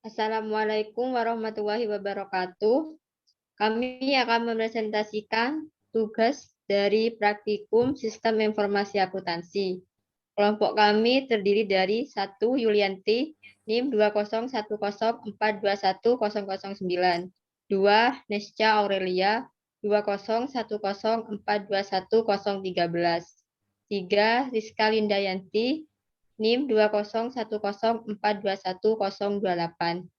Assalamualaikum warahmatullahi wabarakatuh. Kami akan mempresentasikan tugas dari praktikum Sistem Informasi Akuntansi. Kelompok kami terdiri dari 1. Yulianti, NIM 20104210009. 2. Nesca Aurelia, 20104210013. 3. Rizka Lindayanti, NIM 20104210028.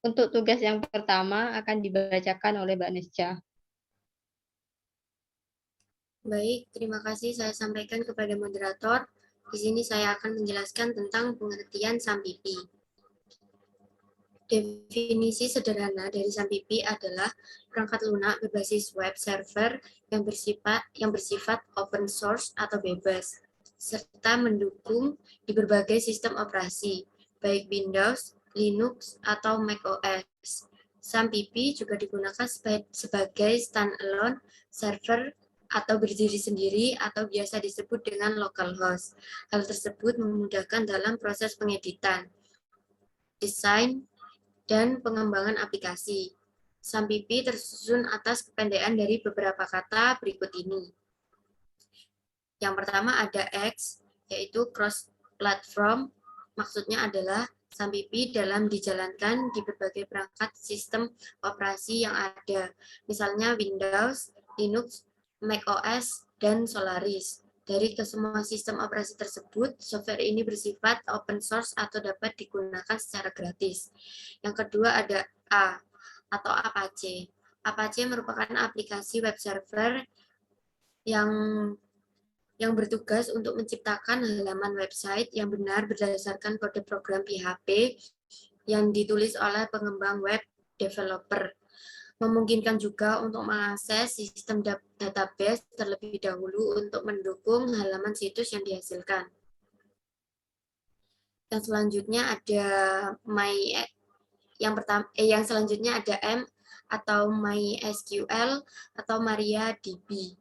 Untuk tugas yang pertama akan dibacakan oleh Mbak Nesca. Baik, terima kasih saya sampaikan kepada moderator. Di sini saya akan menjelaskan tentang pengertian SAMPIPI. Definisi sederhana dari SAMPIPI adalah perangkat lunak berbasis web server yang bersifat open source atau bebas, serta mendukung di berbagai sistem operasi, baik Windows, Linux, atau macOS. SAMPIPI juga digunakan sebagai standalone server atau berdiri sendiri atau biasa disebut dengan localhost. Hal tersebut memudahkan dalam proses pengeditan, desain, dan pengembangan aplikasi. SAMPIPI tersusun atas kependekan dari beberapa kata berikut ini. Yang pertama ada X, yaitu cross-platform. Maksudnya adalah SAMPIPI dalam dijalankan di berbagai perangkat sistem operasi yang ada, misalnya Windows, Linux, macOS, dan Solaris. Dari kesemua sistem operasi tersebut, software ini bersifat open source atau dapat digunakan secara gratis. Yang kedua ada A, atau Apache. Apache merupakan aplikasi web server yang bertugas untuk menciptakan halaman website yang benar berdasarkan kode program PHP yang ditulis oleh pengembang web developer. Memungkinkan juga untuk mengakses sistem database terlebih dahulu untuk mendukung halaman situs yang dihasilkan. Yang selanjutnya ada yang selanjutnya ada M atau MySQL atau MariaDB.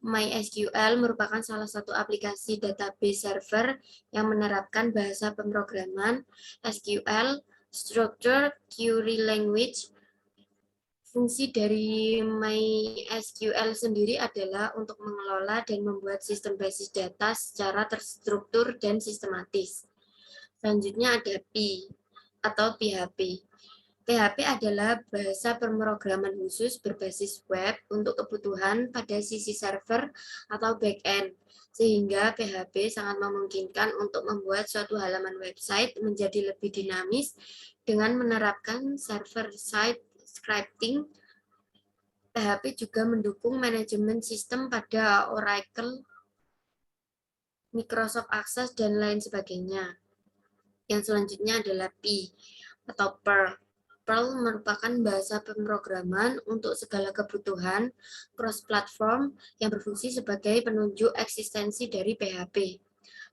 MySQL merupakan salah satu aplikasi database server yang menerapkan bahasa pemrograman SQL, Structured Query Language. Fungsi dari MySQL sendiri adalah untuk mengelola dan membuat sistem basis data secara terstruktur dan sistematis. Selanjutnya ada P atau PHP. PHP adalah bahasa pemrograman khusus berbasis web untuk kebutuhan pada sisi server atau back-end, sehingga PHP sangat memungkinkan untuk membuat suatu halaman website menjadi lebih dinamis dengan menerapkan server-side scripting. PHP juga mendukung manajemen sistem pada Oracle, Microsoft Access, dan lain sebagainya. Yang selanjutnya adalah P atau Perl. Perl merupakan bahasa pemrograman untuk segala kebutuhan cross-platform yang berfungsi sebagai penunjuk eksistensi dari PHP.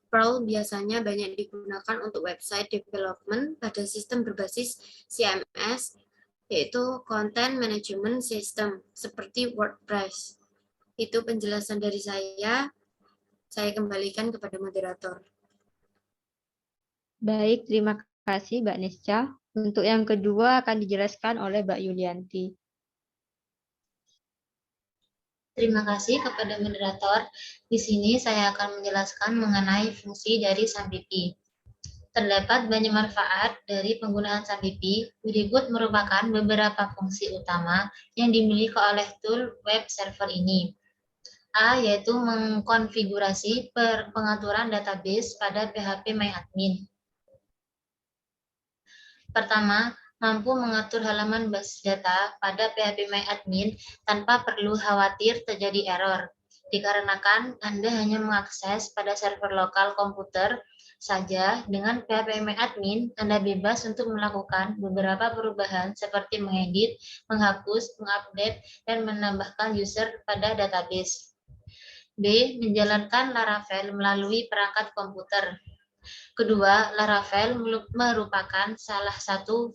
Perl biasanya banyak digunakan untuk website development pada sistem berbasis CMS, yaitu Content Management System, seperti WordPress. Itu penjelasan dari saya kembalikan kepada moderator. Baik, terima kasih Mbak Nesca. Untuk yang kedua akan dijelaskan oleh Mbak Yulianti. Terima kasih kepada moderator. Di sini saya akan menjelaskan mengenai fungsi dari SAMPIPI. Terdapat banyak manfaat dari penggunaan SAMPIPI. Berikut merupakan beberapa fungsi utama yang dimiliki oleh tool web server ini. A, yaitu mengkonfigurasi pengaturan database pada PHP MyAdmin. Pertama, mampu mengatur halaman basis data pada PHP MyAdmin tanpa perlu khawatir terjadi error, dikarenakan Anda hanya mengakses pada server lokal komputer saja. Dengan PHP MyAdmin, Anda bebas untuk melakukan beberapa perubahan seperti mengedit, menghapus, mengupdate, dan menambahkan user pada database. B, menjalankan Laravel melalui perangkat komputer. Kedua, Laravel merupakan salah satu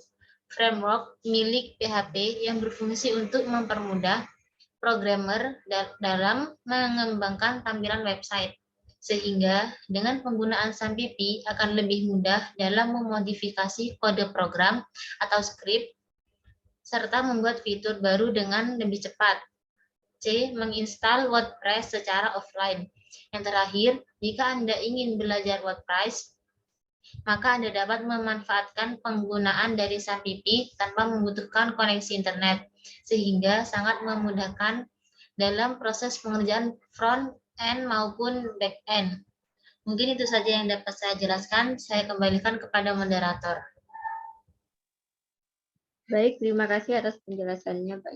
framework milik PHP yang berfungsi untuk mempermudah programmer dalam mengembangkan tampilan website. Sehingga dengan penggunaan SAMPP akan lebih mudah dalam memodifikasi kode program atau skrip, serta membuat fitur baru dengan lebih cepat. C. Menginstal WordPress secara offline. Yang terakhir, jika Anda ingin belajar WordPress, maka Anda dapat memanfaatkan penggunaan dari SAMPP tanpa membutuhkan koneksi internet, sehingga sangat memudahkan dalam proses pengerjaan front end maupun back end. Mungkin itu saja yang dapat saya jelaskan. Saya kembalikan kepada moderator. Baik, terima kasih atas penjelasannya, Pak.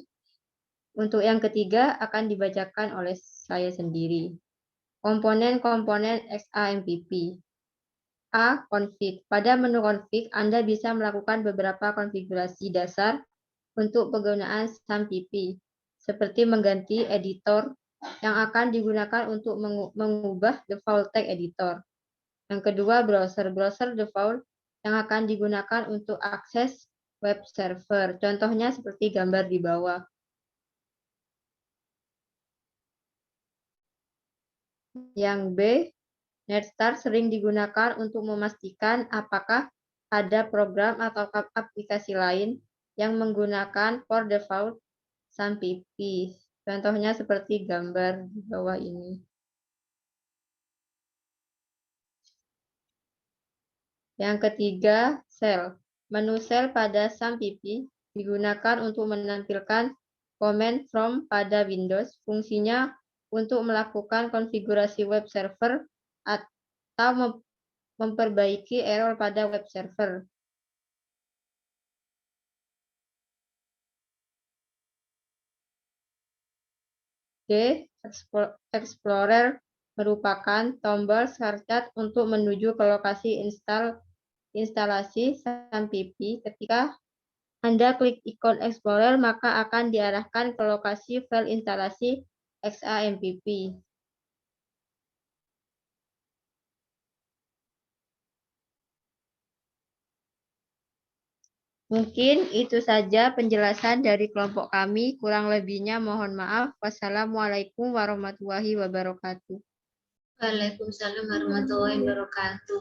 Untuk yang ketiga akan dibacakan oleh saya sendiri. Komponen-komponen XAMPP. A. Config. Pada menu config, Anda bisa melakukan beberapa konfigurasi dasar untuk penggunaan SAMPP, seperti mengganti editor yang akan digunakan untuk mengubah default tag editor. Yang kedua, browser. Browser default yang akan digunakan untuk akses web server. Contohnya seperti gambar di bawah. Yang B, NetStart sering digunakan untuk memastikan apakah ada program atau aplikasi lain yang menggunakan for default SAMPP. Contohnya seperti gambar di bawah ini. Yang ketiga, Shell. Menu Shell pada SAMPP digunakan untuk menampilkan command from pada Windows. Fungsinya untuk melakukan konfigurasi web server atau memperbaiki error pada web server. D. Explorer merupakan tombol shortcut untuk menuju ke lokasi instalasi SAMPP. Ketika Anda klik ikon Explorer, maka akan diarahkan ke lokasi file instalasi XAMPP. Mungkin itu saja penjelasan dari kelompok kami. Kurang lebihnya mohon maaf. Wassalamualaikum warahmatullahi wabarakatuh. Waalaikumsalam warahmatullahi wabarakatuh.